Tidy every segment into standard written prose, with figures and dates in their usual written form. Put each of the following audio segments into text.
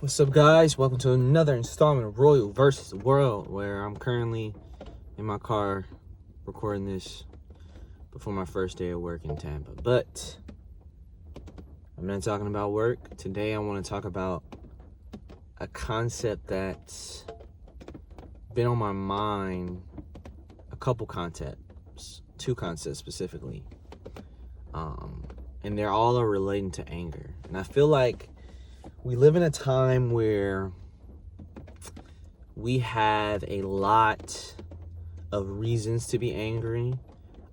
What's up, guys? Welcome to another installment of Royal versus the World, where I'm currently in my car recording this before my first day of work in Tampa. But I'm not talking about work. Today I want to talk about a concept that's been on my mind, a couple concepts, two concepts specifically. And they're all relating to anger. And I feel like we live in a time where we have a lot of reasons to be angry.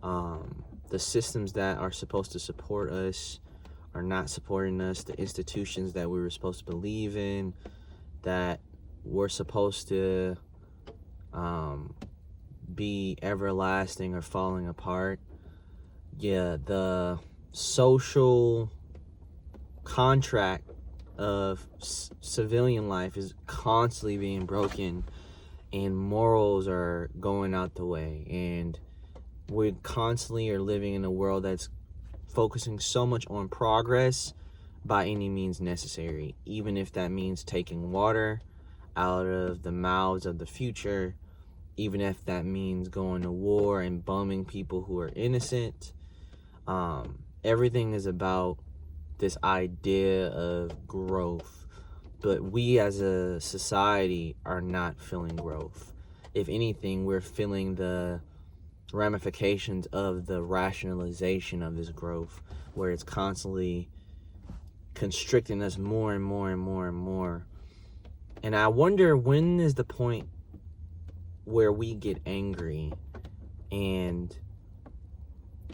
The systems that are supposed to support us are not supporting us. The institutions that we were supposed to believe in, that we're supposed to be everlasting, are falling apart. Yeah, the social contract of civilian life is constantly being broken, and morals are going out the way, and we constantly are living in a world that's focusing so much on progress by any means necessary, even if that means taking water out of the mouths of the future, even if that means going to war and bumming people who are innocent. Everything is about this idea of growth, but we as a society are not feeling growth. If anything, we're feeling the ramifications of the rationalization of this growth, where it's constantly constricting us more and more and more and more. And I wonder, when is the point where we get angry and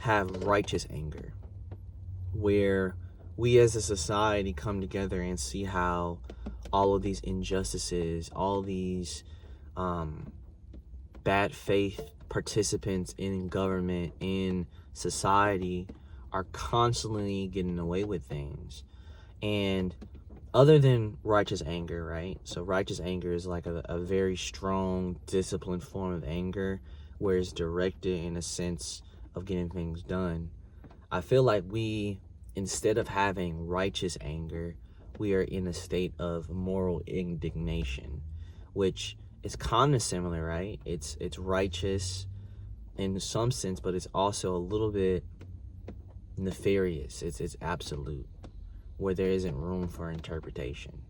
have righteous anger, where we as a society come together and see how all of these injustices, all these bad faith participants in government, in society, are constantly getting away with things. And other than righteous anger, right? So righteous anger is like a very strong, disciplined form of anger, where it's directed in a sense of getting things done. I feel like we, instead of having righteous anger, we are in a state of moral indignation, which is kind of similar, right? It's righteous in some sense, but it's also a little bit nefarious. It's absolute, where there isn't room for interpretation.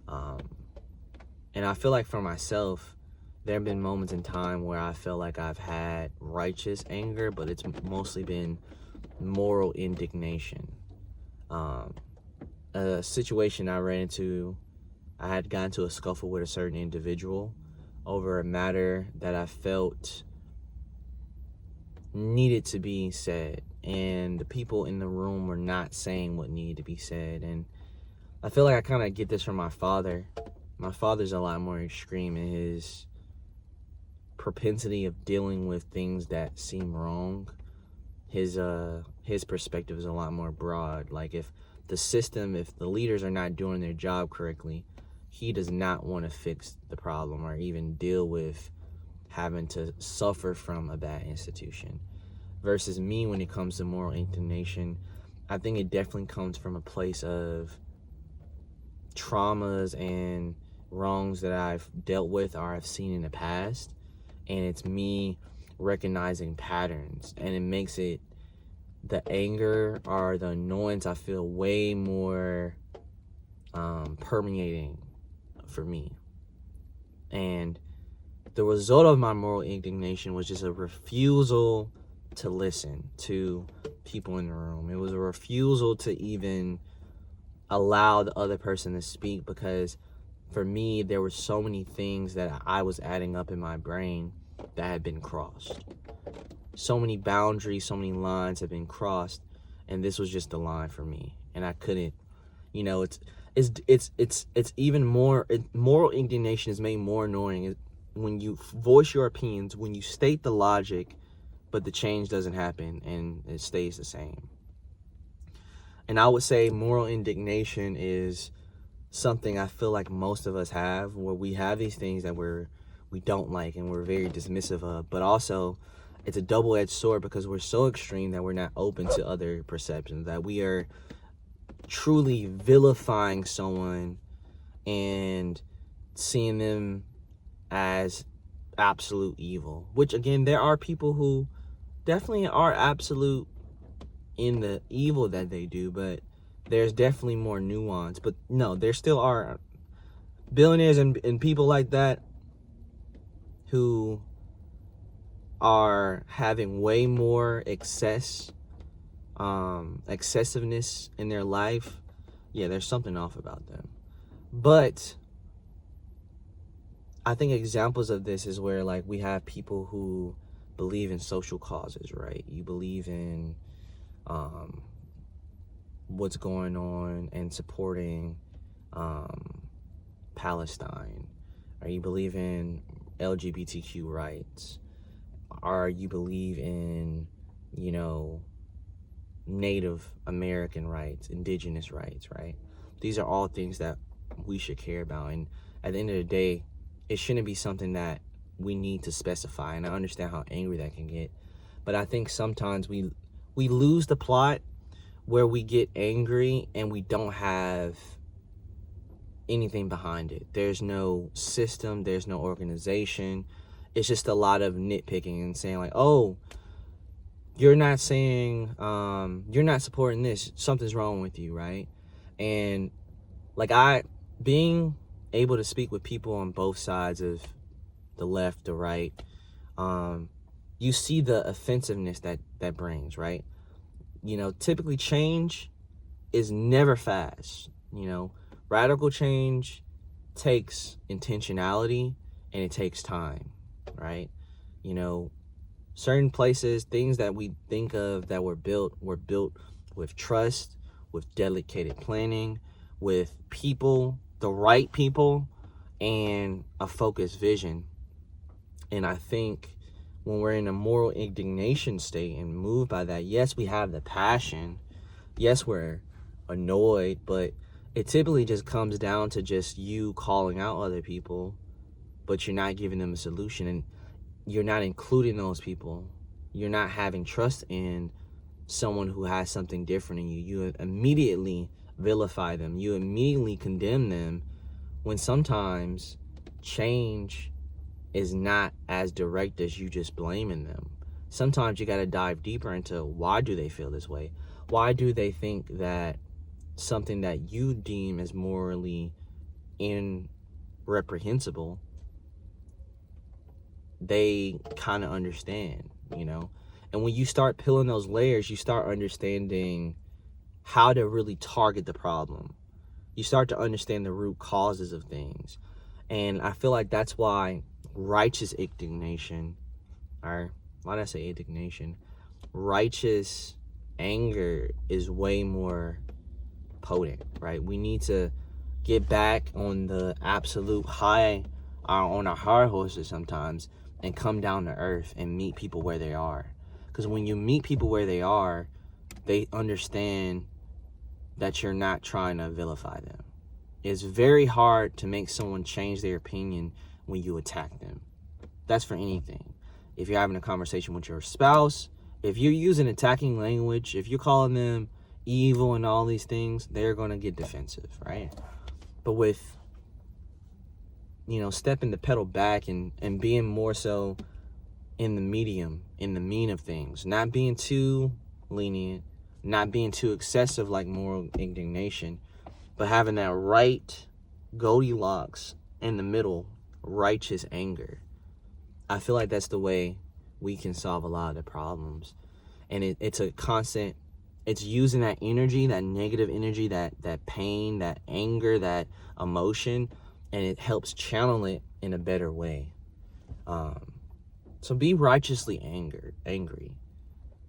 And I feel like for myself, there have been moments in time where I feel like I've had righteous anger, but it's mostly been moral indignation. A situation I ran into, I had gotten into a scuffle with a certain individual over a matter that I felt needed to be said, and the people in the room were not saying what needed to be said. And I feel like I kind of get this from my father. My father's a lot more extreme in his propensity of dealing with things that seem wrong. His perspective is a lot more broad. Like, if the leaders are not doing their job correctly, he does not want to fix the problem or even deal with having to suffer from a bad institution. Versus me, when it comes to moral indignation, I think it definitely comes from a place of traumas and wrongs that I've dealt with or I've seen in the past, and it's me recognizing patterns, and it makes it, the anger or the annoyance, I feel, way more permeating for me. And the result of my moral indignation was just a refusal to listen to people in the room. It was a refusal to even allow the other person to speak, because for me, there were so many things that I was adding up in my brain that had been crossed. So many boundaries, so many lines have been crossed, and this was just the line for me. And I couldn't, it's even more, moral indignation is made more annoying when you voice your opinions, when you state the logic, but the change doesn't happen and it stays the same. And I would say moral indignation is something I feel like most of us have, where we have these things that we don't like and we're very dismissive of, but also it's a double-edged sword, because we're so extreme that we're not open to other perceptions, that we are truly vilifying someone and seeing them as absolute evil, which again, there are people who definitely are absolute in the evil that they do, but there's definitely more nuance. But no, there still are billionaires and people like that who are having way more excessiveness in their life. Yeah, there's something off about them. But I think examples of this is where, like, we have people who believe in social causes, right? You believe in what's going on and supporting Palestine, or you believe in LGBTQ rights, or you believe in, you know, Native American rights, indigenous rights, right? These are all things that we should care about. And at the end of the day, it shouldn't be something that we need to specify. And I understand how angry that can get. But I think sometimes we lose the plot where we get angry and we don't have anything behind it. There's no system, there's no organization. It's just a lot of nitpicking and saying like, oh, you're not saying, you're not supporting this, something's wrong with you, right? And like, being able to speak with people on both sides of the left, the right, you see the offensiveness that brings, right? You know, typically change is never fast. You know, radical change takes intentionality and it takes time, right? You know, certain places, things that we think of that were built with trust, with dedicated planning, with people, the right people, and a focused vision. And I think when we're in a moral indignation state and moved by that, yes, we have the passion. Yes, we're annoyed, but it typically just comes down to just you calling out other people, but you're not giving them a solution, and you're not including those people. You're not having trust in someone who has something different in you. You immediately vilify them. You immediately condemn them, when sometimes change is not as direct as you just blaming them. Sometimes you got to dive deeper into why do they feel this way? Why do they think that something that you deem as morally irreprehensible, they kind of understand, you know? And when you start peeling those layers, you start understanding how to really target the problem. You start to understand the root causes of things. And I feel like that's why righteous indignation, or why did I say indignation? Righteous anger is way more potent, right? We need to get back on the absolute high, on our high horses sometimes, and come down to earth and meet people where they are. Because when you meet people where they are, they understand that you're not trying to vilify them. It's very hard to make someone change their opinion when you attack them. That's for anything. If you're having a conversation with your spouse, if you're using attacking language, if you're calling them evil and all these things, they're going to get defensive, right? But with, you know, stepping the pedal back and being more so in the medium, in the mean of things, not being too lenient, not being too excessive like moral indignation, but having that right Goldilocks in the middle, righteous anger. I feel like that's the way we can solve a lot of the problems. And it's a constant, it's using that energy, that negative energy, that pain, that anger, that emotion, and it helps channel it in a better way. So be righteously angry.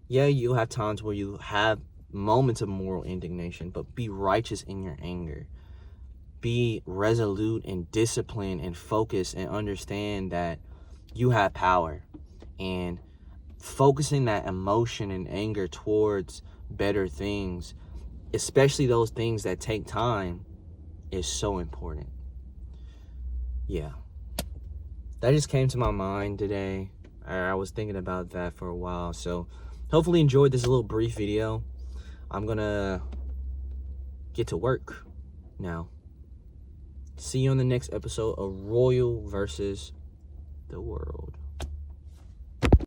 Yeah, you have times where you have moments of moral indignation, but be righteous in your anger. Be resolute and disciplined and focused, and understand that you have power. And focusing that emotion and anger towards better things, especially those things that take time, is so important. Yeah. That just came to my mind today. I was thinking about that for a while. So hopefully enjoyed this little brief video. I'm gonna get to work now. See you on the next episode of Royal versus the World.